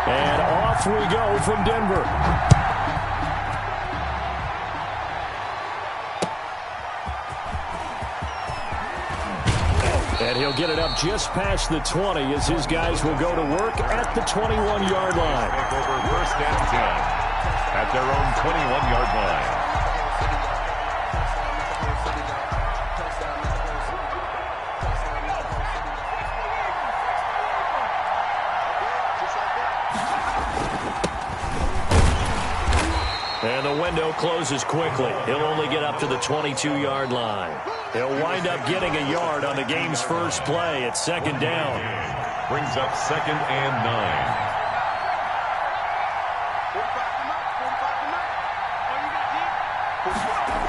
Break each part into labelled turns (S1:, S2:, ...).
S1: And off we go from Denver. And he'll get it up just past the 20 as his guys will go to work at the 21-yard line.
S2: Take over first and 10 at their own 21-yard line.
S1: And the window closes quickly. He'll only get up to the 22-yard line. He'll wind up getting a yard on the game's first play at second down.
S2: Brings up second and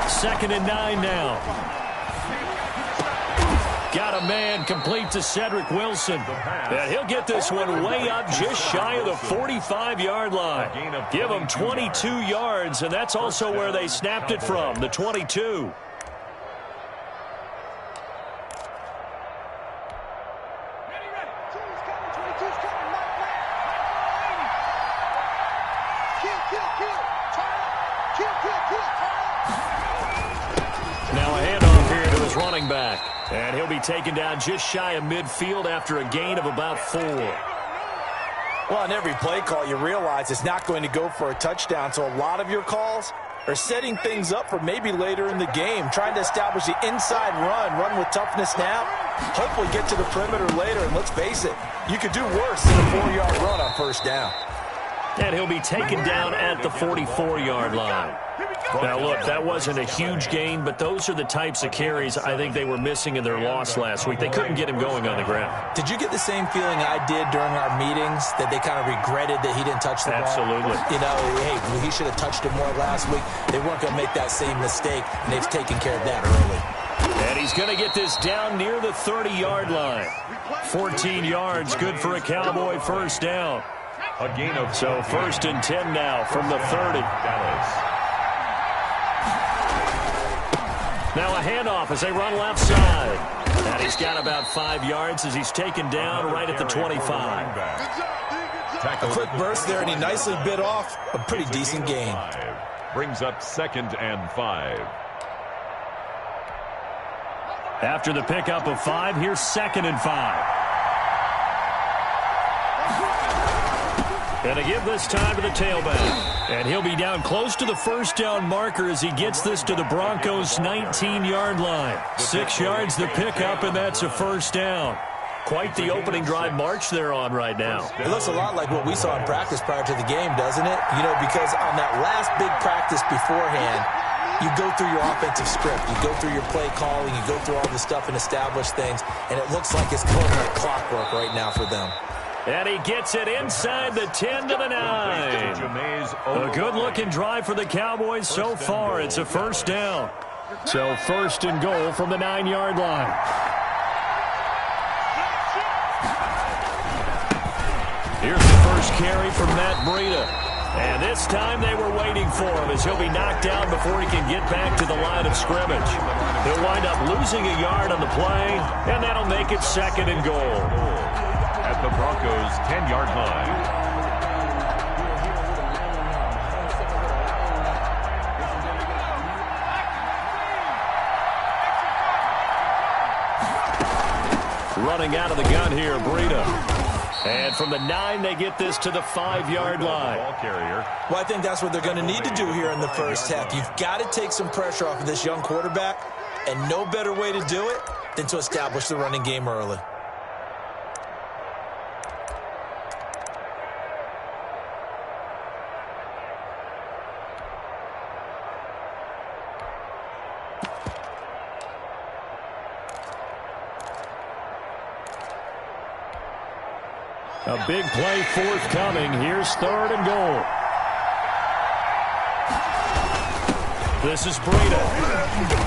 S2: 9.
S1: Second and 9 now. Got a man complete to Cedric Wilson. And he'll get this one way up just shy of the 45-yard line. Give him 22 yards, and that's also where they snapped it from, the 22. Now a handoff here to his running back. And he'll be taken down just shy of midfield after a gain of about 4.
S3: Well, on every play call, you realize it's not going to go for a touchdown. So a lot of your calls are setting things up for maybe later in the game, trying to establish the inside run with toughness now, hopefully get to the perimeter later. And let's face it, you could do worse than a 4-yard run on first down.
S1: And he'll be taken down at the 44-yard line. Now, look, that wasn't a huge gain, but those are the types of carries I think they were missing in their loss last week. They couldn't get him going on the ground.
S3: Did you get the same feeling I did during our meetings, that they kind of regretted that he didn't touch the ball?
S1: Absolutely.
S3: You know, hey, he should have touched it more last week. They weren't going to make that same mistake, and they've taken care of that early.
S1: And he's going to get this down near the 30-yard line. 14 yards, good for a Cowboy first down.
S2: A gain of
S1: so first and 10 now from the 30.
S2: Dallas.
S1: Now a handoff as they run left side. And he's got about 5 yards as he's taken down right at the 25.
S3: A quick burst there, and he nicely bit off a pretty decent gain.
S2: Brings up second and 5.
S1: After the pickup of 5, here's second and 5. And to give this time to the tailback. And he'll be down close to the first down marker as he gets this to the Broncos' 19-yard line. 6 yards the pickup, and that's a first down. Quite the opening drive march they're on right now.
S3: It looks a lot like what we saw in practice prior to the game, doesn't it? You know, because on that last big practice beforehand, you go through your offensive script. You go through your play calling. You go through all the stuff and establish things. And it looks like it's going like clockwork right now for them.
S1: And he gets it inside the 10 to the 9. A good-looking drive for the Cowboys so far. It's a first down. So first and goal from the 9-yard line. Here's the first carry from Matt Breida. And this time they were waiting for him as he'll be knocked down before he can get back to the line of scrimmage. He'll wind up losing a yard on the play, and that'll make it second and goal.
S2: At the Broncos' 10-yard line.
S1: Running out of the gun here, Breida. And from the 9, they get this to the 5-yard line.
S2: Ball carrier.
S3: Well, I think that's what they're going to need to do here in the first half. You've got to take some pressure off of this young quarterback, and no better way to do it than to establish the running game early.
S1: A big play forthcoming. Here's third and goal. This is Breida.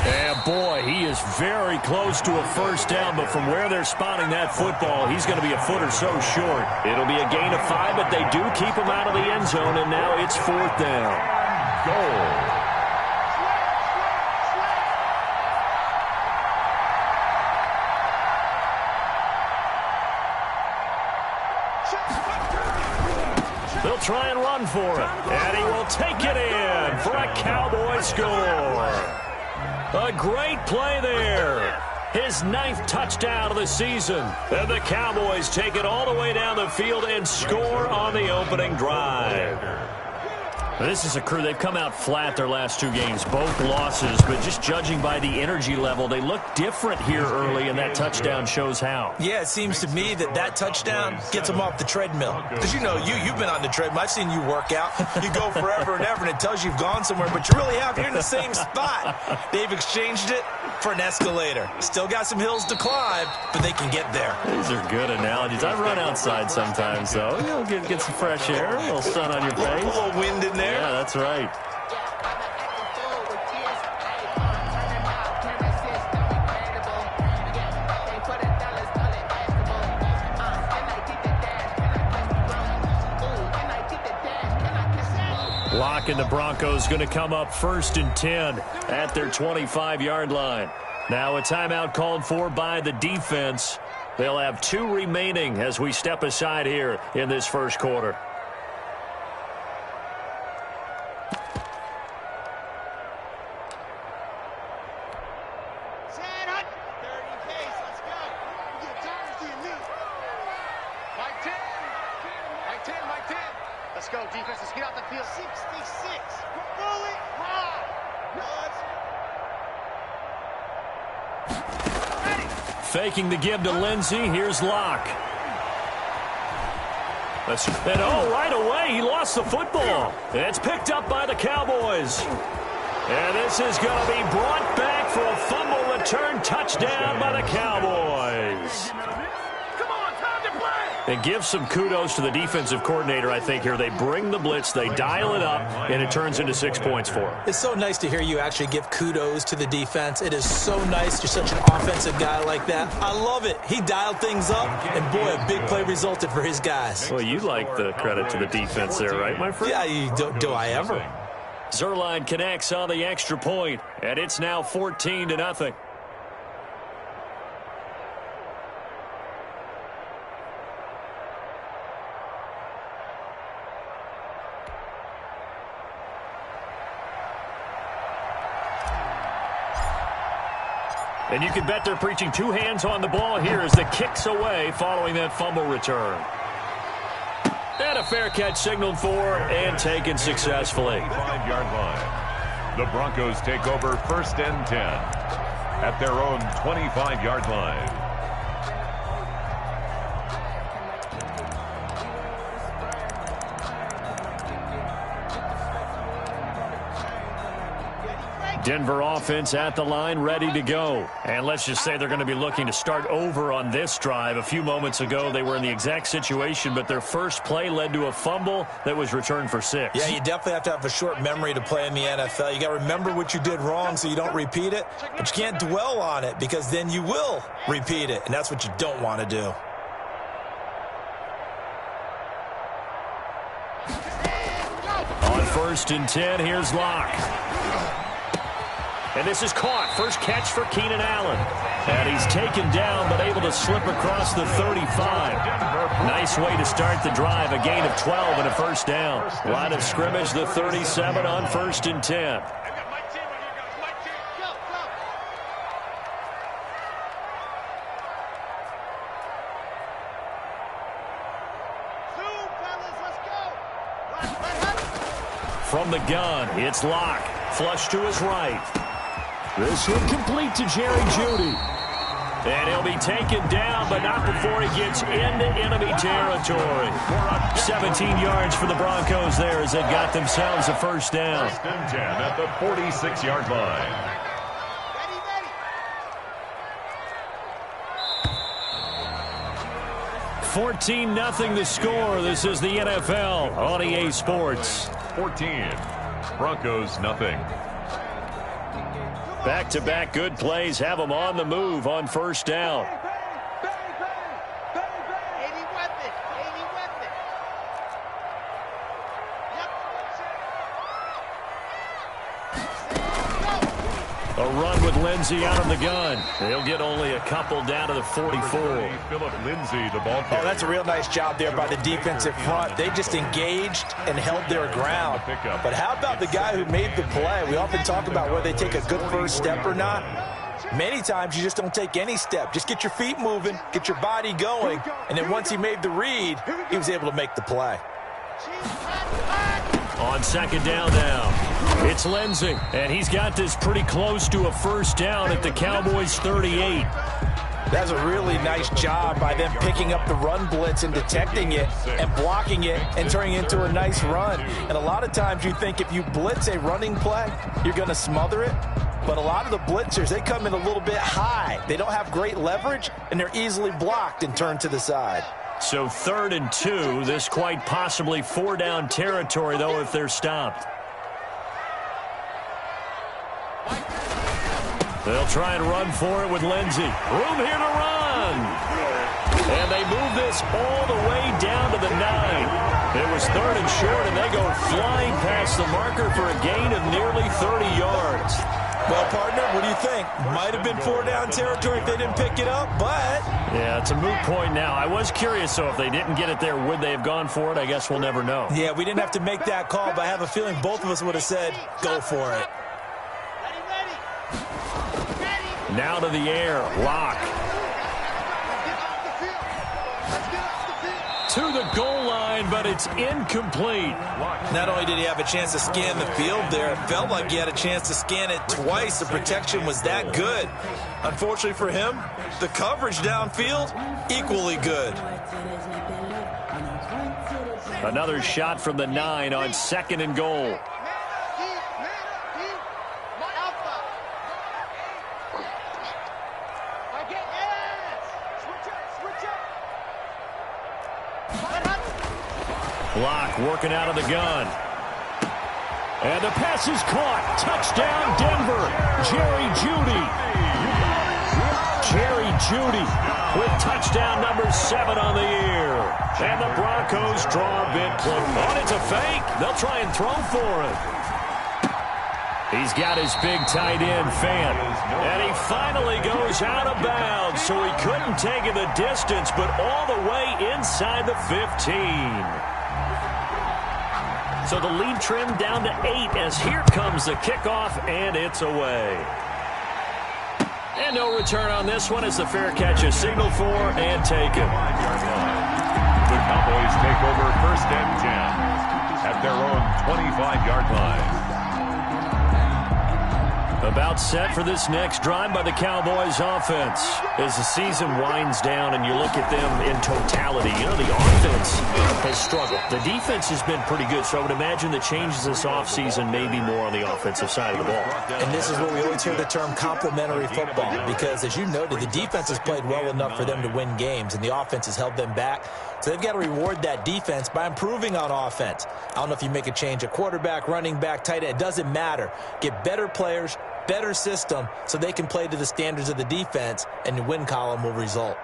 S1: And boy, he is very close to a first down, but from where they're spotting that football, he's going to be a foot or so short. It'll be a gain of 5, but they do keep him out of the end zone, and now it's fourth down.
S2: Goal.
S1: They'll try and run for it. And he will take it in for a Cowboy score. A great play there. His 9th touchdown of the season. And the Cowboys take it all the way down the field and score on the opening drive. This is a crew, they've come out flat their last 2 games, both losses, but just judging by the energy level, they look different here early, and that touchdown shows how.
S3: Yeah, it seems to me that touchdown gets them off the treadmill. Because, you've been on the treadmill. I've seen you work out. You go forever and ever, and it tells you you've gone somewhere, but you really have. You're in the same spot. They've exchanged it for an escalator. Still got some hills to climb, but they can get there.
S1: These are good analogies. I run outside sometimes, though. Get some fresh air, a little sun on your face.
S3: A little wind in there.
S1: Yeah, that's right. Lock and the Broncos going to come up 1st and 10 at their 25-yard line. Now a timeout called for by the defense. They'll have 2 remaining as we step aside here in this first quarter. Faking the give to Lindsey. Here's Locke. And right away, he lost the football. It's picked up by the Cowboys. And this is going to be brought back for a fumble return touchdown by the Cowboys. And give some kudos to the defensive coordinator, I think, here. They bring the blitz, they dial it up, and it turns into 6 points for them.
S3: It's so nice to hear you actually give kudos to the defense. It is so nice. You're such an offensive guy like that. I love it. He dialed things up, and boy, a big play resulted for his guys.
S1: Well, you like the credit to the defense there, right, my friend?
S3: Yeah, do I ever?
S1: Zuerlein connects on the extra point, and it's now 14-0. And you can bet they're preaching 2 hands on the ball here as the kick's away following that fumble return. And a fair catch signaled for and taken successfully.
S2: 5-yard line. The Broncos take over 1st and 10 at their own 25-yard line.
S1: Denver offense at the line, ready to go. And let's just say they're going to be looking to start over on this drive. A few moments ago, they were in the exact situation, but their first play led to a fumble that was returned for 6.
S3: Yeah, you definitely have to have a short memory to play in the NFL. You got to remember what you did wrong so you don't repeat it, but you can't dwell on it because then you will repeat it, and that's what you don't want to do.
S1: On 1st and 10, here's Locke. And this is caught. First catch for Keenan Allen. And he's taken down, but able to slip across the 35. Nice way to start the drive. A gain of 12 and a first down. Line of scrimmage, the 37 on 1st and 10. From the gun, it's Locke. Flush to his right. This one complete to Jerry Jeudy. And he'll be taken down, but not before he gets into enemy territory. 17 yards for the Broncos there as they got themselves a first down.
S2: 1st and 10 at the 46-yard line.
S1: Ready. 14-0 the score. This is the NFL on EA Sports.
S2: 14. Broncos nothing.
S1: Back-to-back good plays have them on the move on first down. A run with Lindsey out of the gun. They'll get only a couple down to the 44.
S2: Philip Lindsey, the ball carrier.
S3: Oh, that's a real nice job there by the defensive front. They just engaged and held their ground. But how about the guy who made the play? We often talk about whether they take a good first step or not. Many times you just don't take any step. Just get your feet moving, get your body going, and then once he made the read, he was able to make the play.
S1: On second down now, it's Lindsey, and he's got this pretty close to a first down at the Cowboys' 38.
S3: That's a really nice job by them picking up the run blitz and detecting it and blocking it and turning it into a nice run. And a lot of times you think if you blitz a running play, you're going to smother it. But a lot of the blitzers, they come in a little bit high. They don't have great leverage, and they're easily blocked and turned to the side.
S1: So 3rd and 2, this quite possibly 4-down territory, though, if they're stopped. They'll try and run for it with Lindsey. Room here to run. And they move this all the way down to the 9. It was 3rd and short, and they go flying past the marker for a gain of nearly 30 yards.
S3: Well, partner, what do you think? Might have been 4-down territory if they didn't pick it up, but...
S1: Yeah, it's a moot point now. I was curious, so if they didn't get it there, would they have gone for it? I guess we'll never know.
S3: Yeah, we didn't have to make that call, but I have a feeling both of us would have said, go for it.
S1: Now to the air, Locke. To the goal line, but it's incomplete.
S3: Not only did he have a chance to scan the field there, it felt like he had a chance to scan it twice. The protection was that good. Unfortunately for him, the coverage downfield, equally good.
S1: Another shot from the 9 on 2nd and goal. Locke working out of the gun. And the pass is caught. Touchdown, Denver. Jerry Jeudy. Jerry Jeudy with touchdown number 7 on the year. And the Broncos draw a bit close. Oh, it's a fake. They'll try and throw for it. He's got his big tight end, Fant. And he finally goes out of bounds, so he couldn't take it the distance, but all the way inside the 15. So the lead trimmed down to 8 as here comes the kickoff, and it's away. And no return on this one as the fair catch is signaled for and taken.
S2: The Cowboys take over 1st and 10 at their own 25-yard line.
S1: About set for this next drive by the Cowboys offense. As the season winds down and you look at them in totality, you know, the offense has struggled. The defense has been pretty good, so I would imagine the changes this offseason may be more on the offensive side of the ball.
S3: And this is where we always hear the term complementary football, because as you noted, the defense has played well enough for them to win games, and the offense has held them back. So they've got to reward that defense by improving on offense. I don't know if you make a change at quarterback, running back, tight end. It doesn't matter. Get better players, better system, so they can play to the standards of the defense, and the win column will result.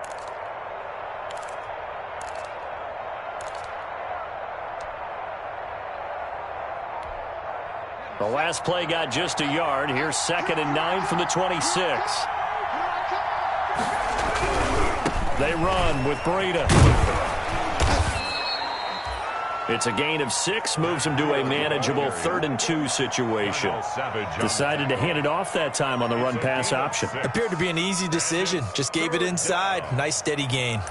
S1: The last play got just a yard. Here's 2nd and 9 from the 26. They run with Breida. It's a gain of 6, moves them to a manageable 3rd and 2 situation. Decided to hand it off that time on the run-pass option.
S3: Appeared to be an easy decision. Just gave it inside. Nice steady gain.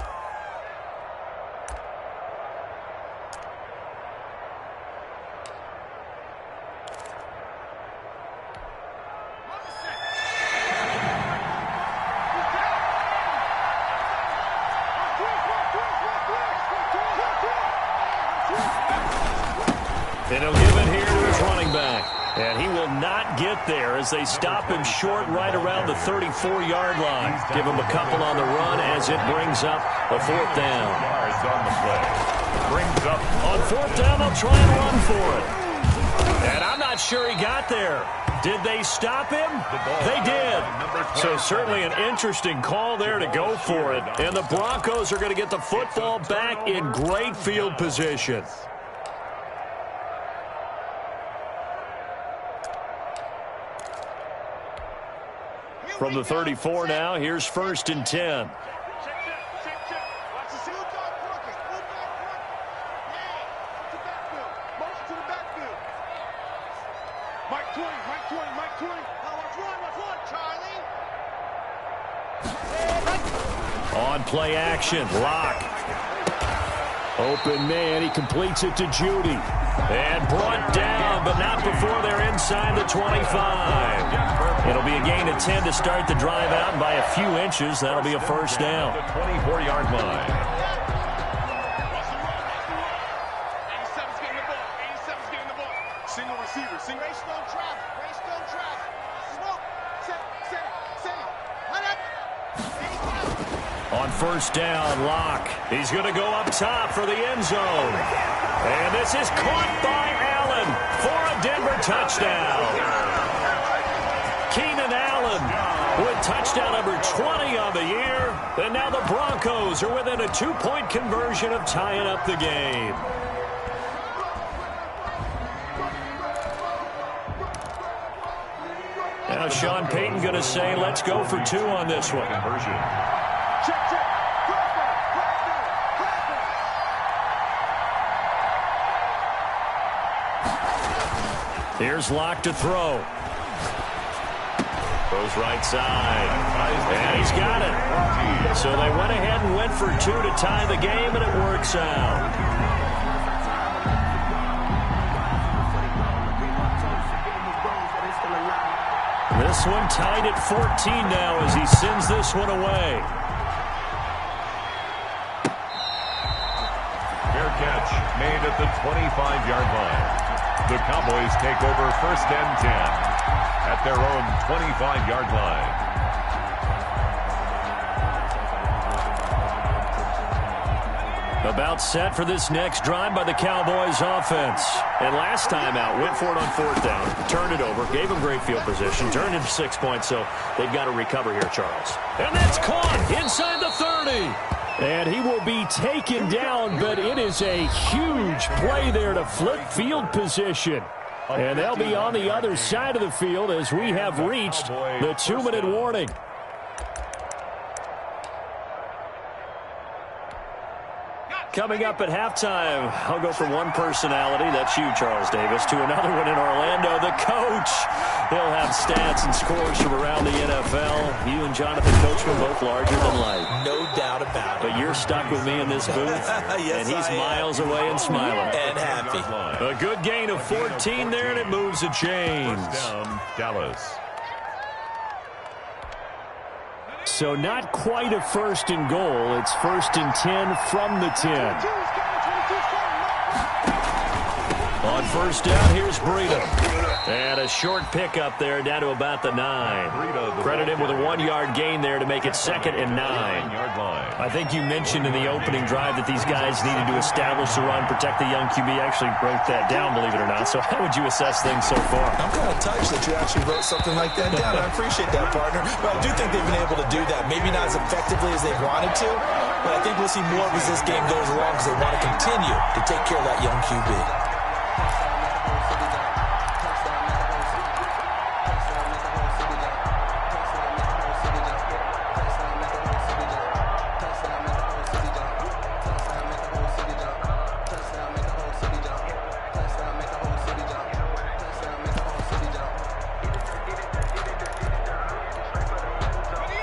S1: And he'll give it here to his running back. And he will not get there as they stop him short right around the 34-yard line. Give him a couple on the run as it brings up a 4th down.
S2: Yards on the play. Brings up.
S1: On 4th down, they'll try and run for it. And I'm not sure he got there. Did they stop him? They did. So certainly an interesting call there to go for it. And the Broncos are going to get the football back in great field position. From the 34 now, here's 1st and 10. On play action, Locke. Open man, he completes it to Judy. And brought down, but not before they're inside the 25. It'll be a gain of 10 to start the drive out, and by a few inches, that'll be a first down.
S2: The 24-yard line.
S4: 87's getting the ball. 87's getting the ball. Single receiver. Single. Race don't travel. Race don't travel. Smoke. Set it. Line up.
S1: On 1st down, Locke. He's going to go up top for the end zone. And this is caught by Allen for a Denver touchdown. Keenan Allen with touchdown number 20 on the year. And now the Broncos are within a 2-point conversion of tying up the game. Now Sean Payton going to say, let's go for 2 on this one.
S2: Conversion.
S1: Here's Locke to throw. Goes right side. And he's got it. So they went ahead and went for 2 to tie the game, and it works out. This one tied at 14 now as he sends this one away.
S2: Fair catch made at the 25-yard line. The Cowboys take over 1st and 10 at their own 25-yard line.
S1: About set for this next drive by the Cowboys offense. And last time out, went for it on 4th down, turned it over, gave them great field position, turned into 6 points, so they've got to recover here, Charles. And that's caught inside the 30. And he will be taken down, but it is a huge play there to flip field position. And they'll be on the other side of the field as we have reached the 2-minute warning. Coming up at halftime, I'll go from one personality, that's you, Charles Davis, to another one in Orlando, the coach. He'll have stats and scores from around the NFL. You and Jonathan Coachman both larger than life.
S3: No doubt about it.
S1: But you're stuck with me in this booth,
S3: yes,
S1: and he's miles away and smiling.
S3: And happy.
S1: A good gain of 14 there, and it moves the chains.
S2: First down, Dallas.
S1: So not quite a 1st and goal. It's 1st and 10 from the 10. On 1st down, here's Breida. And a short pickup there down to about the 9. Credit him with a 1-yard gain there to make it 2nd and 9. I think you mentioned in the opening drive that these guys needed to establish the run, protect the young QB. Actually wrote that down, believe it or not. So how would you assess things so far?
S3: I'm kind of touched that you actually wrote something like that down. I appreciate that, partner. But I do think they've been able to do that. Maybe not as effectively as they wanted to, but I think we'll see more as this game goes along because they want to continue to take care of that young QB.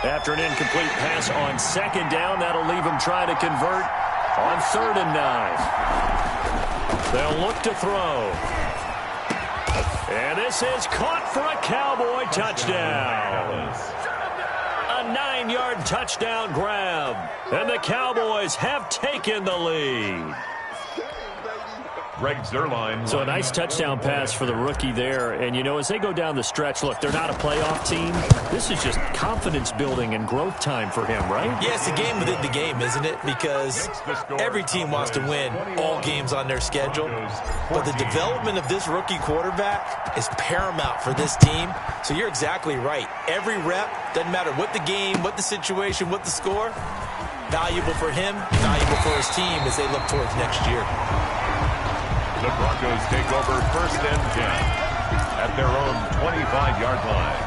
S1: After an incomplete pass on 2nd down, that'll leave him trying to convert on 3rd and 9. They'll look to throw. And this is caught for a Cowboy touchdown. A 9-yard touchdown grab. And the Cowboys have taken the lead.
S2: Greg Zuerlein.
S1: So a nice touchdown pass for the rookie there. And, you know, as they go down the stretch, look, they're not a playoff team. This is just confidence building and growth time for him, right?
S3: Yeah, it's a game within the game, isn't it? Because every team wants to win all games on their schedule. But the development of this rookie quarterback is paramount for this team. So you're exactly right. Every rep, doesn't matter what the game, what the situation, what the score, valuable for him, valuable for his team as they look towards next year.
S2: The Broncos take over 1st and 10 at their own 25-yard line.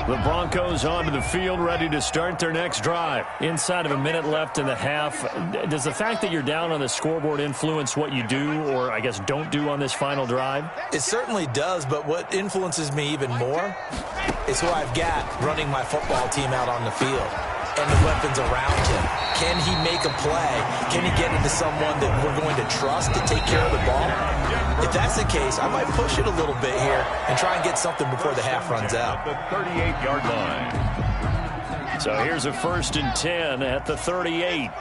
S1: The Broncos onto the field, ready to start their next drive. Inside of a minute left in the half, does the fact that you're down on the scoreboard influence what you do, or I guess don't do on this final drive?
S3: It certainly does, but what influences me even more is who I've got running my football team out on the field and the weapons around him. Can he make a play? Can he get into someone that we're going to trust to take care of the ball? If that's the case, I might push it a little bit here and try and get something before the half runs out.
S2: The 38-yard line.
S1: So here's a 1st and 10 at the 38.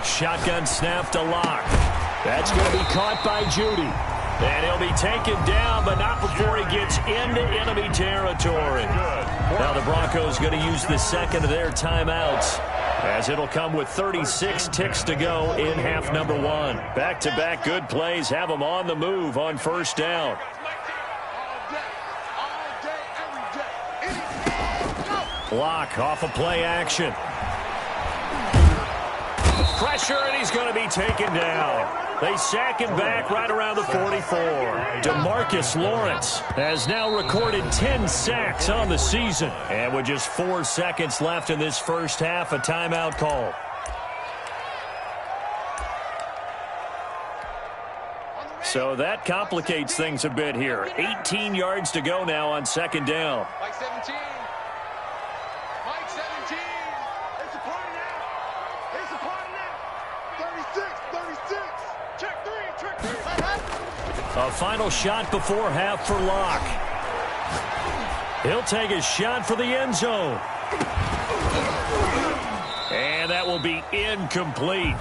S1: Shotgun snap to Locke. That's going to be caught by Judy. And he'll be taken down, but not before he gets into enemy territory. Now the Broncos going to use the second of their timeouts, as it'll come with 36 ticks to go in half number 1. Back-to-back good plays have them on the move on 1st down. Locke off a play action. Pressure, and he's going to be taken down. They sack him back right around the 44. DeMarcus Lawrence has now recorded 10 sacks on the season. And with just 4 seconds left in this first half, a timeout call. So that complicates things a bit here. 18 yards to go now on 2nd down.
S4: Mike 17. Mike 17. It's a party now. It's a party now. 36. Check 3.
S1: A final shot before half for Locke. He'll take a shot for the end zone. And that will be incomplete.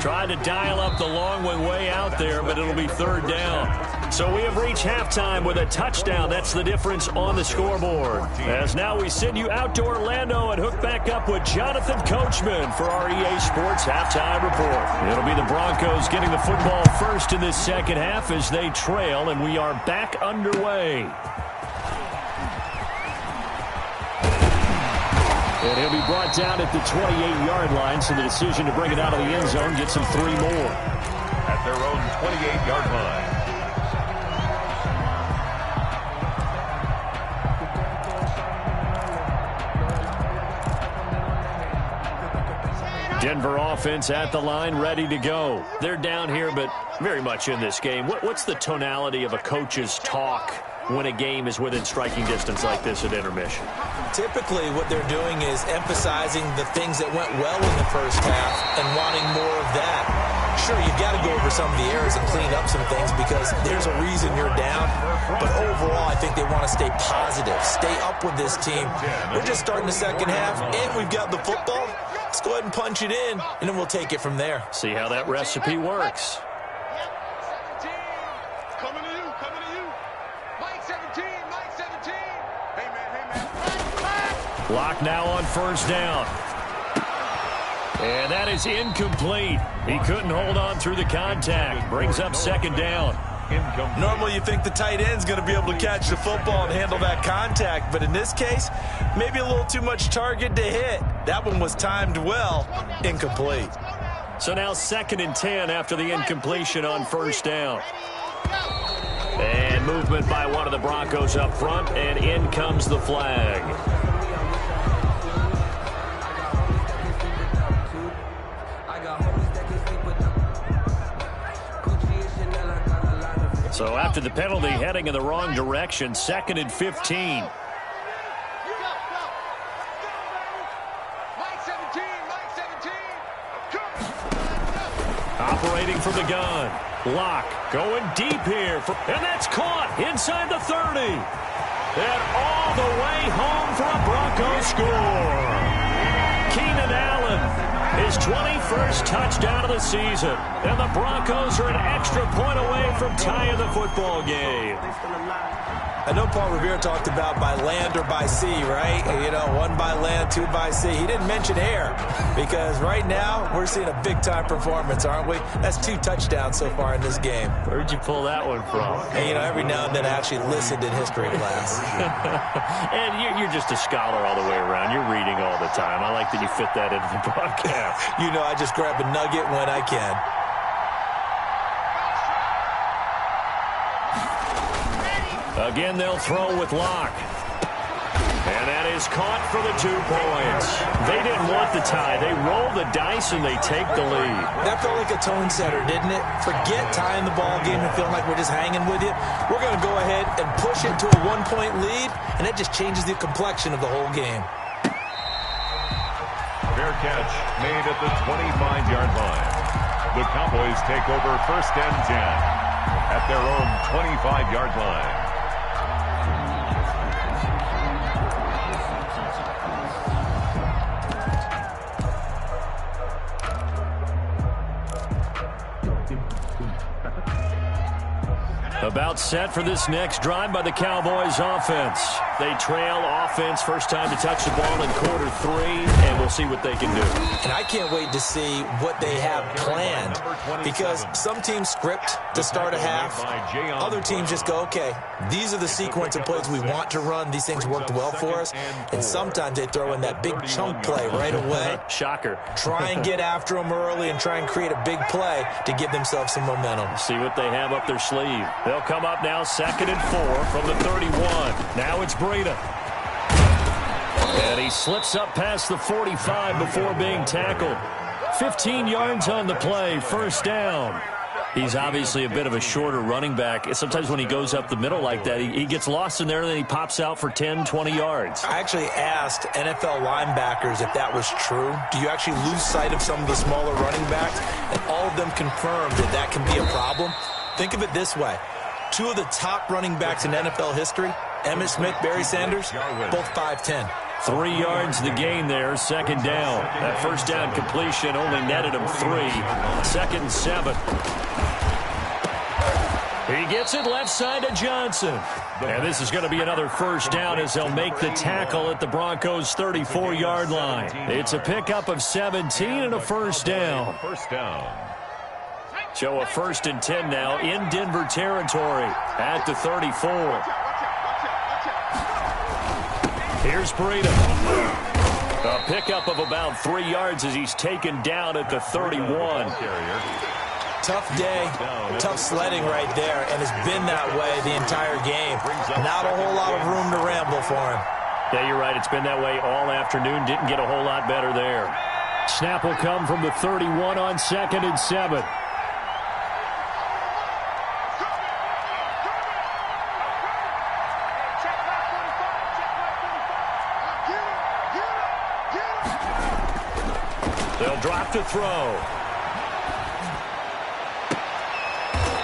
S1: Tried to dial up the long one way out there, but it'll be 3rd down. So we have reached halftime with a touchdown. That's the difference on the scoreboard. As now we send you out to Orlando and hook back up with Jonathan Coachman for our EA Sports Halftime Report. It'll be the Broncos getting the football first in this second half as they trail, and we are back underway. And he'll be brought down at the 28-yard line, so the decision to bring it out of the end zone gets him 3 more.
S2: At their own 28-yard line.
S1: Denver offense at the line, ready to go. They're down here, but very much in this game. What's the tonality of a coach's talk when a game is within striking distance like this at intermission?
S3: Typically, what they're doing is emphasizing the things that went well in the first half and wanting more of that. Sure, you've got to go over some of the errors and clean up some things because there's a reason you're down. But overall, I think they want to stay positive, stay up with this team. We're just starting the second half, and we've got the football. Let's go ahead and punch it in, and then we'll take it from there.
S1: See how that recipe works. Locke now on 1st down. And that is incomplete. He couldn't hold on through the contact. Brings up 2nd down.
S3: Normally you think the tight end's going to be able to catch the football and handle that contact, but in this case, maybe a little too much target to hit. That one was timed well, incomplete.
S1: So now 2nd and 10 after the incompletion on 1st down. And movement by one of the Broncos up front, and in comes the flag. So after the penalty, heading in the wrong direction, 2nd and 15. Operating from the gun. Locke going deep here. And that's caught inside the 30. And all the way home for a Broncos score. Keenan Allen, his his 21st touchdown of the season. And the Broncos are an extra point away from tying the football game.
S3: I know Paul Revere talked about by land or by sea, right? You know, one by land, two by sea. He didn't mention air because right now we're seeing a big-time performance, aren't we? That's 2 touchdowns so far in this game.
S1: Where'd you pull that one from?
S3: And, you know, every now and then I actually listened in history class.
S1: And you're just a scholar all the way around. You're reading all the time. I like that you fit that into the broadcast.
S3: You know, I just grab a nugget when I can.
S1: Again, they'll throw with Locke. And that is caught for the 2 points. They didn't want the tie. They roll the dice and they take the lead.
S3: That felt like a tone setter, didn't it? Forget tying the ball game and feeling like we're just hanging with you. We're going to go ahead and push it to a 1-point lead, and that just changes the complexion of the whole game.
S2: Fair catch made at the 25-yard line. The Cowboys take over 1st and 10 at their own 25-yard line.
S1: About set for this next drive by the Cowboys offense. They trail offense, first time to touch the ball in quarter 3, and we'll see what they can do.
S3: And I can't wait to see what they have planned, because some teams script to start a half. Other teams just go, okay, these are the sequence of plays we want to run. These things worked well for us. And sometimes they throw in that big chunk play right away.
S1: Shocker.
S3: Try and get after them early and try and create a big play to give themselves some momentum.
S1: See what they have up their sleeve. They'll come up now 2nd and 4 from the 31. Now it's Breida. And he slips up past the 45 before being tackled. 15 yards on the play, 1st down. He's obviously a bit of a shorter running back. Sometimes when he goes up the middle like that, he gets lost in there and then he pops out for 10, 20 yards.
S3: I actually asked NFL linebackers if that was true. Do you actually lose sight of some of the smaller running backs? And all of them confirmed that that can be a problem. Think of it this way. 2 of the top running backs in NFL history, Emmitt Smith, Barry Sanders, both 5'10".
S1: 3 yards the gain there, 2nd down. That 1st down completion only netted him 3. 2nd and 7. He gets it left side to Johnson. And this is going to be another 1st down as they'll make the tackle at the Broncos' 34-yard line. It's a pickup of 17 and a 1st down. So a 1st and 10 now in Denver territory at the 34. Here's Breida. A pickup of about 3 yards as he's taken down at the 31.
S3: Tough day, tough sledding right there, and it's been that way the entire game. Not a whole lot of room to ramble for him.
S1: Yeah, you're right. It's been that way all afternoon. Didn't get a whole lot better there. Snap will come from the 31 on 2nd and 7. They'll drop to throw.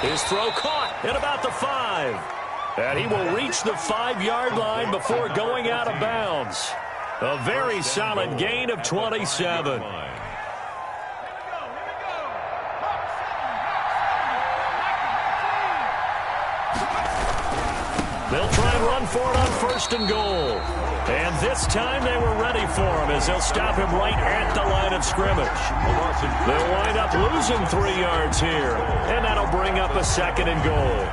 S1: His throw caught at about the 5. And he will reach the 5-yard line before going out of bounds. A very solid gain of 27. They'll try and run for it on 1st and goal. And this time they were ready for him as they'll stop him right at the line of scrimmage. They'll wind up losing 3 yards here. And that'll bring up a 2nd and goal.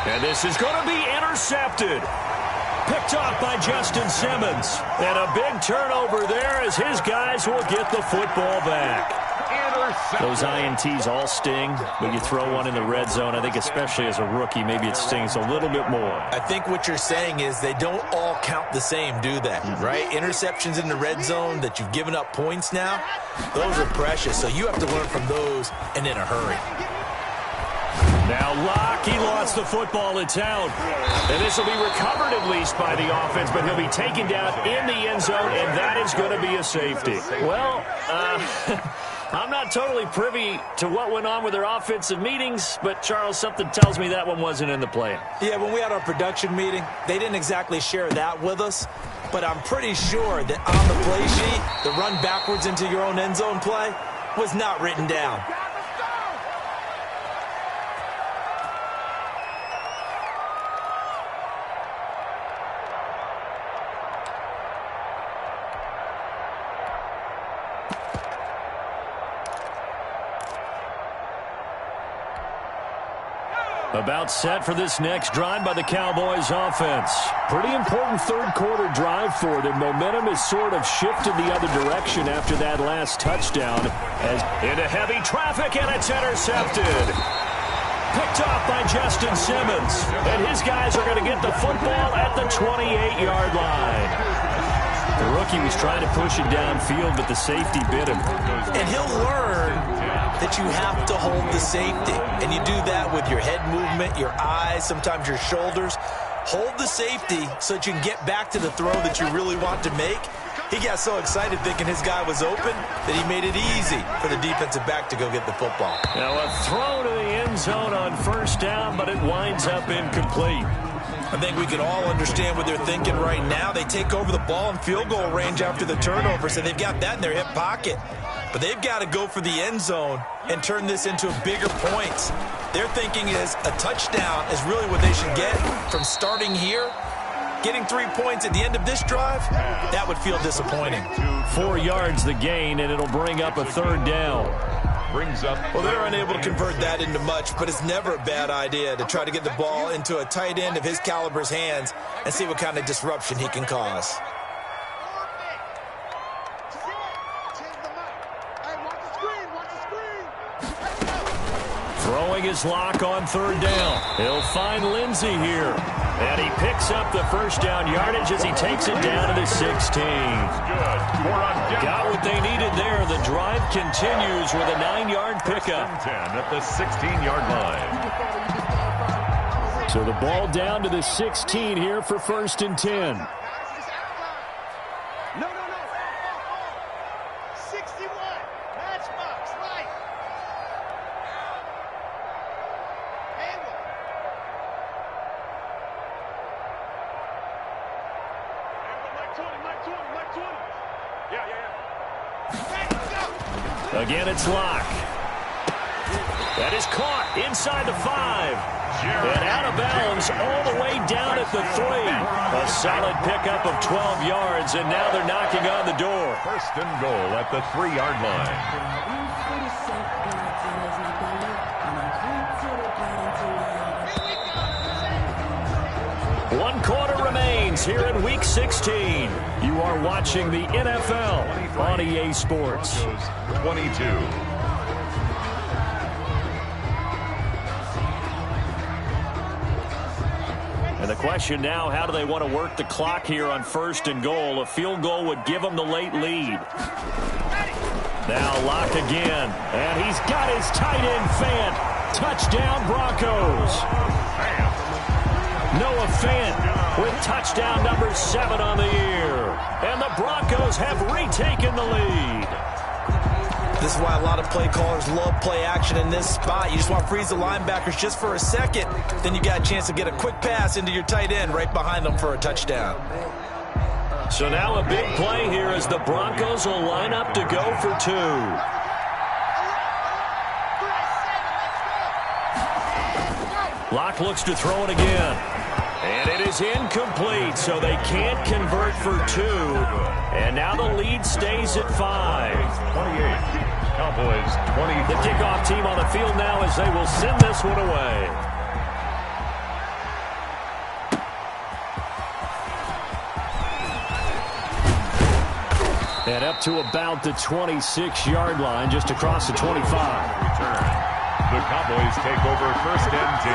S1: And this is going to be intercepted. Picked off by Justin Simmons. And a big turnover there as his guys will get the football back. Those INTs all sting, but you throw one in the red zone, I think especially as a rookie, maybe it stings a little bit more.
S3: I think what you're saying is they don't all count the same, do they? Right? Interceptions in the red zone that you've given up points now, those are precious. So you have to learn from those and in a hurry.
S1: Now Locke, he lost the football. It's out. And this will be recovered at least by the offense, but he'll be taken down in the end zone, and that is going to be a safety. Well, I'm not totally privy to what went on with their offensive meetings, but, Charles, something tells me that one wasn't in the plan.
S3: Yeah, when we had our production meeting, they didn't exactly share that with us, but I'm pretty sure that on the play sheet, the run backwards into your own end zone play was not written down.
S1: About set for this next drive by the Cowboys offense. Pretty important third-quarter drive for them. Momentum has sort of shifted the other direction after that last touchdown. As into heavy traffic, and it's intercepted. Picked off by Justin Simmons. And his guys are going to get the football at the 28-yard line. The rookie was trying to push it downfield, but the safety bit him.
S3: And he'll learn that you have to hold the safety. And you do that with your head movement, your eyes, sometimes your shoulders. Hold the safety so that you can get back to the throw that you really want to make. He got so excited thinking his guy was open that he made it easy for the defensive back to go get the football.
S1: Now a throw to the end zone on first down, but it winds up incomplete.
S3: I think we can all understand what they're thinking right now. They take over the ball in field goal range after the turnover, so they've got that in their hip pocket. But they've got to go for the end zone and turn this into bigger points. Their thinking is a touchdown is really what they should get from starting here. Getting 3 points at the end of this drive, that would feel disappointing.
S1: 4 yards the gain, and it'll bring up a third down.
S3: Well, they're unable to convert that into much, but it's never a bad idea to try to get the ball into a tight end of his caliber's hands and see what kind of disruption he can cause.
S1: Throwing his lock on third down. He'll find Lindsey here. And he picks up the first down yardage as he takes it down to the 16. Got what they needed there. The drive continues with a 9-yard pickup.
S2: 10 at the 16-yard line.
S1: So the ball down to the 16 here for 1st and 10.
S4: No. 61. Matchbox, right. Handle. Mike 20. Yeah.
S1: Again, it's Locke. That is caught inside the 5. And out of bounds all the way down at the 3. A solid pickup of 12 yards, and now they're knocking on the door.
S2: 1st and goal at the 3-yard line.
S1: 1 quarter remains here in Week 16. You are watching the NFL on EA Sports.
S2: 22.
S1: And the question now, how do they want to work the clock here on 1st and goal? A field goal would give them the late lead. Now Locke again. And he's got his tight end Fant. Touchdown Broncos. Noah Fant with touchdown number 7 on the year. And the Broncos have retaken the lead.
S3: This is why a lot of play callers love play action in this spot. You just want to freeze the linebackers just for a second. Then you got a chance to get a quick pass into your tight end right behind them for a touchdown.
S1: So now a big play here as the Broncos will line up to go for 2. Locke looks to throw it again. And it is incomplete, so they can't convert for 2. And now the lead stays at 5.
S2: 28. Cowboys 20.
S1: The kickoff team on the field now as they will send this one away. And up to about the 26-yard line, just across the 25.
S2: Return. The Cowboys take over 1st and 10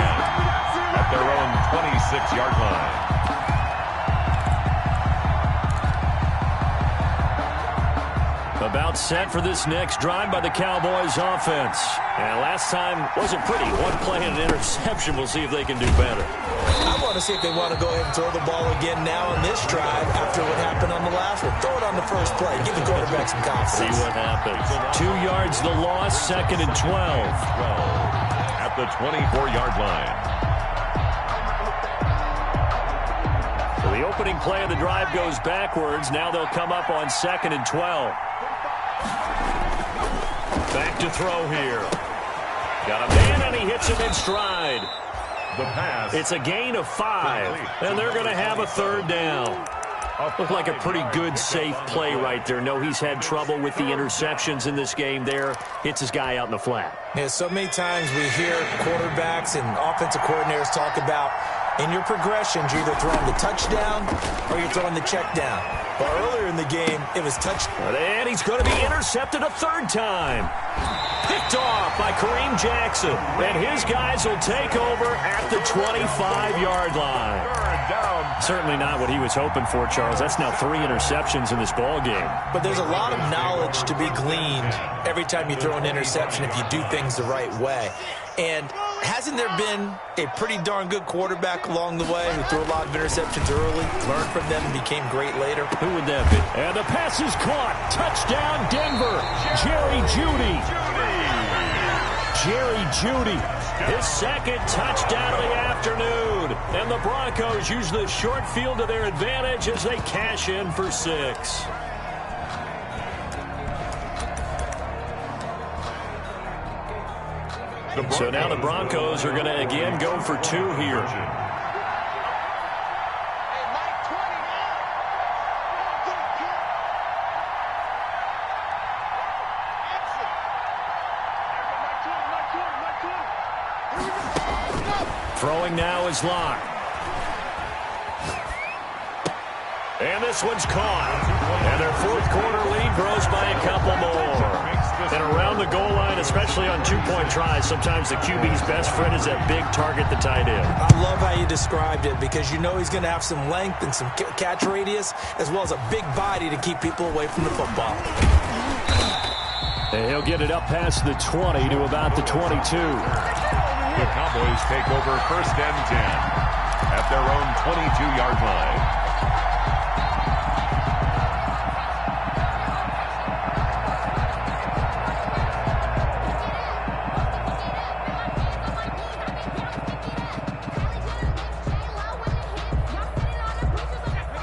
S2: at their own 26-yard line.
S1: About set for this next drive by the Cowboys offense. And last time wasn't pretty. One play and an interception. We'll see if they can do better.
S3: I want to see if they want to go ahead and throw the ball again now on this drive after what happened on the last one. Throw it on the first play. Give the quarterback some confidence.
S1: See what happens. 2 yards the loss, 2nd and 12.
S2: At the 24-yard line.
S1: So the opening play of the drive goes backwards. Now they'll come up on 2nd and 12. Back to throw here. Got a man, and he hits him in stride.
S2: The pass.
S1: It's a gain of 5, and they're going to have a 3rd down. Looked like a pretty good, safe play right there. No, he's had trouble with the interceptions in this game there. Hits his guy out in the flat.
S3: Yeah, so many times we hear quarterbacks and offensive coordinators talk about in your progressions, you're either throwing the touchdown or you're throwing the check down. But earlier in the game, it was touchdown.
S1: And he's going to be intercepted a 3rd time. Picked off by Kareem Jackson. And his guys will take over at the 25-yard line. Certainly not what he was hoping for, Charles. That's now 3 interceptions in this ball game.
S3: But there's a lot of knowledge to be gleaned every time you throw an interception if you do things the right way. And hasn't there been a pretty darn good quarterback along the way who threw a lot of interceptions early, learned from them, and became great later?
S1: Who would that be? And the pass is caught. Touchdown, Denver. Jerry Jeudy. Jerry Jeudy. His 2nd touchdown of the afternoon. And the Broncos use the short field to their advantage as they cash in for 6. So now the Broncos are going to again go for 2 here. Throwing now is Locke. And this one's caught. And their 4th quarter lead grows by a couple more. And around the goal line, especially on 2-point tries, sometimes the QB's best friend is that big target, the tight end.
S3: I love how you described it because you know he's going to have some length and some catch radius as well as a big body to keep people away from the football.
S1: And he'll get it up past the 20 to about the 22.
S2: The Cowboys take over 1st and 10 at their own 22-yard line.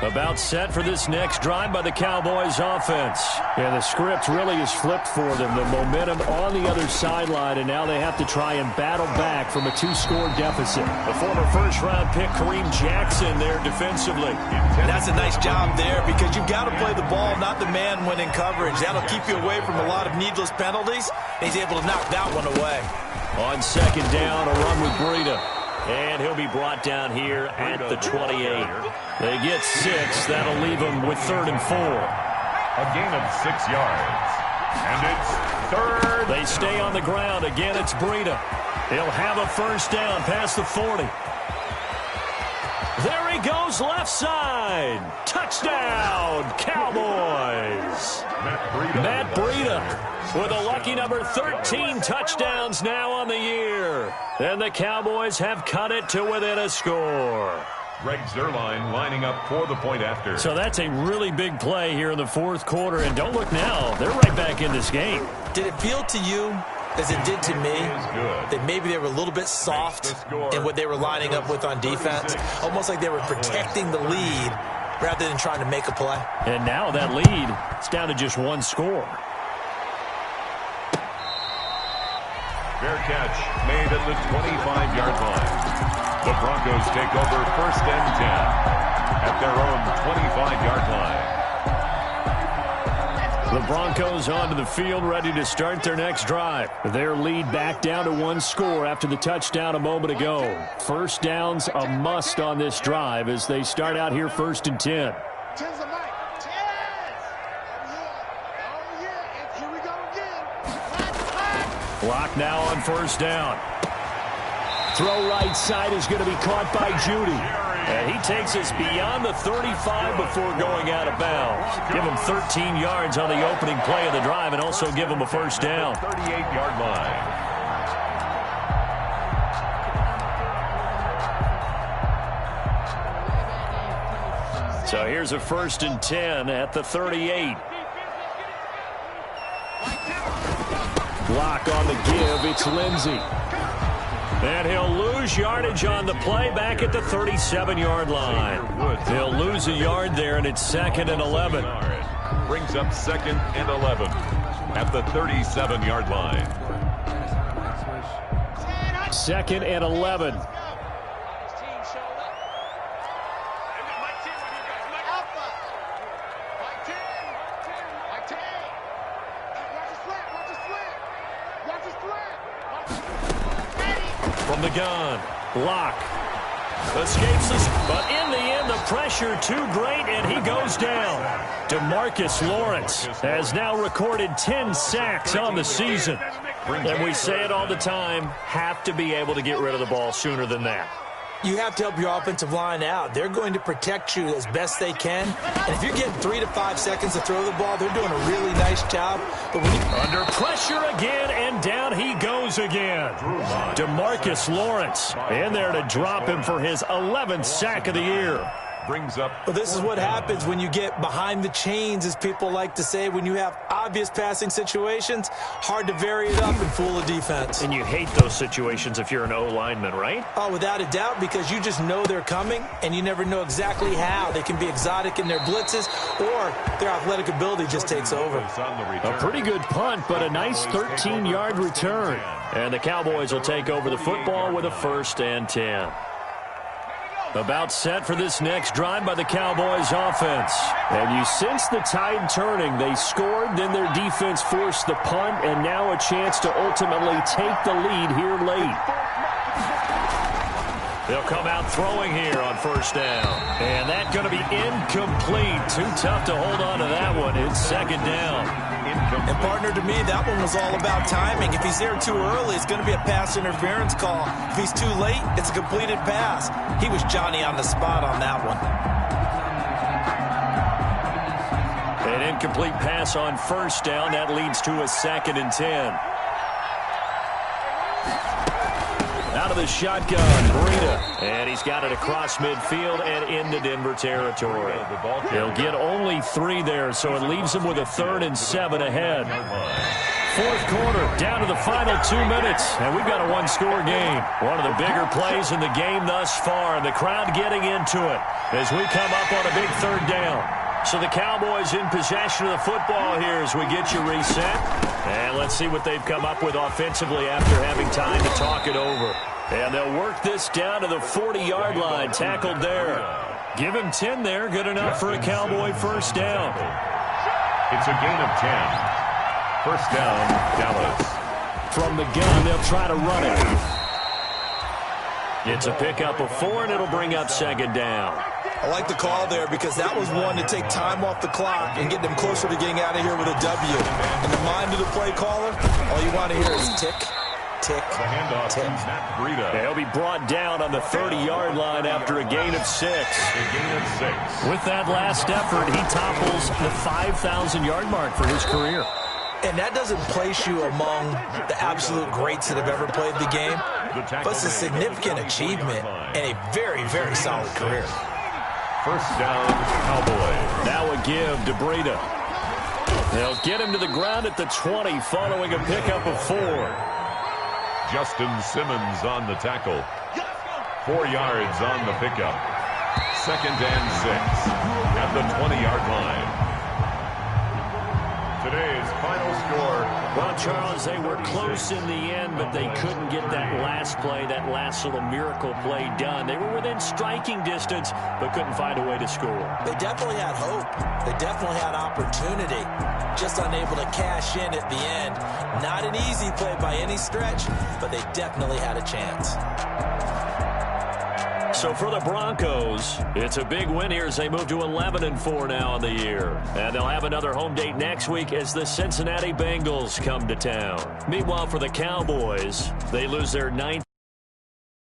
S1: About set for this next drive by the Cowboys offense. And the script really is flipped for them. The momentum on the other sideline, and now they have to try and battle back from a 2-score deficit. The former 1st-round pick, Kareem Jackson, there defensively.
S3: And that's a nice job there because you've got to play the ball, not the man when in coverage. That'll keep you away from a lot of needless penalties. And he's able to knock that one away.
S1: On 2nd down, a run with Breida. And he'll be brought down here at the 28. They get 6. That'll leave them with 3rd and 4.
S2: A gain of 6 yards. And it's 3rd.
S1: They stay on the ground. Again, it's Breida. He'll have a 1st down past the 40. There he goes, left side. Touchdown, Cowboys. Matt Breida with a lucky number 13 touchdowns now on the year. And the Cowboys have cut it to within a score.
S2: Greg Zuerlein lining up for the point after.
S1: So that's a really big play here in the 4th quarter. And don't look now, they're right back in this game.
S3: Did it feel to you, as it did to me, that maybe they were a little bit soft in what they were lining up with on defense? Almost like they were protecting the lead rather than trying to make a play.
S1: And now that lead, it's down to just 1 score.
S2: Fair catch made at the 25-yard line. The Broncos take over 1st and 10 at their own 25-yard line.
S1: The Broncos onto the field, ready to start their next drive. Their lead back down to 1 score after the touchdown a moment ago. 1st down's a must on this drive as they start out here 1st and 10. Clock now on 1st down. Throw right side is going to be caught by Judy. And he takes us beyond the 35 before going out of bounds. Give him 13 yards on the opening play of the drive and also give him a first down.
S2: 38-yard line.
S1: So here's a 1st and 10 at the 38. Block on the give. It's Lindsey. And he'll lose yardage on the play back at the 37-yard line. He'll lose a yard there, and it's 2nd and 11.
S2: Brings up 2nd and 11 at the 37-yard line.
S1: 2nd and 11. From the gun, block, escapes us, but in the end, the pressure too great, and he goes down. DeMarcus Lawrence has now recorded 10 sacks on the season. And we say it all the time, have to be able to get rid of the ball sooner than that.
S3: You have to help your offensive line out. They're going to protect you as best they can. And if you're getting 3 to 5 seconds to throw the ball, they're doing a really nice job. But when you
S1: under pressure again, and down he goes again. DeMarcus Lawrence in there to drop him for his 11th sack of the year.
S2: Brings up.
S3: Well, this is what happens when you get behind the chains, as people like to say. When you have obvious passing situations, hard to vary it up and fool a defense.
S1: And you hate those situations if you're an O-lineman, right?
S3: Oh, without a doubt, because you just know they're coming, and you never know exactly how. They can be exotic in their blitzes, or their athletic ability just takes over.
S1: A pretty good punt, but a nice 13-yard return. And the Cowboys will take over the football with a 1st and 10. About set for this next drive by the Cowboys offense. And you sense the tide turning. They scored, then their defense forced the punt, and now a chance to ultimately take the lead here late. They'll come out throwing here on 1st down. And that's going to be incomplete. Too tough to hold on to that one. It's 2nd down.
S3: And, partner, to me, that one was all about timing. If he's there too early, it's going to be a pass interference call. If he's too late, it's a completed pass. He was Johnny on the spot on that one.
S1: An incomplete pass on 1st down. That leads to a 2nd and 10. Out of the shotgun, Breida. And he's got it across midfield and into Denver territory. He'll get only 3 there, so it leaves him with a 3rd and 7 ahead. 4th quarter, down to the final 2 minutes, and we've got a 1-score game. One of the bigger plays in the game thus far, and the crowd getting into it as we come up on a big 3rd down. So the Cowboys in possession of the football here as we get you reset. And let's see what they've come up with offensively after having time to talk it over. And they'll work this down to the 40-yard line, tackled there. Give him 10 there, good enough for a Cowboy 1st down.
S2: It's a gain of 10. 1st down, Dallas.
S1: From the gun, they'll try to run it. It's a pickup of 4, and it'll bring up 2nd down.
S3: I like the call there because that was one to take time off the clock and get them closer to getting out of here with a W. In the mind of the play caller, all you want to hear is tick, tick, tick.
S1: He'll be brought down on the 30-yard line after a gain of 6. With that last effort, he topples the 5,000-yard mark for his career.
S3: And that doesn't place you among the absolute greats that have ever played the game, but it's a significant achievement and a very, very solid career.
S2: 1st down, Cowboys.
S1: Now a give to Breida. They'll get him to the ground at the 20 following a pickup of 4.
S2: Justin Simmons on the tackle. 4 yards on the pickup. 2nd and 6 at the 20-yard line. Today's final score.
S1: Well, Charles, they were close in the end, but they couldn't get that last play, that last little miracle play done. They were within striking distance, but couldn't find a way to score.
S3: They definitely had hope. They definitely had opportunity. Just unable to cash in at the end. Not an easy play by any stretch, but they definitely had a chance.
S1: So for the Broncos, it's a big win here as they move to 11-4 now on the year. And they'll have another home date next week as the Cincinnati Bengals come to town. Meanwhile, for the Cowboys, they lose their 9th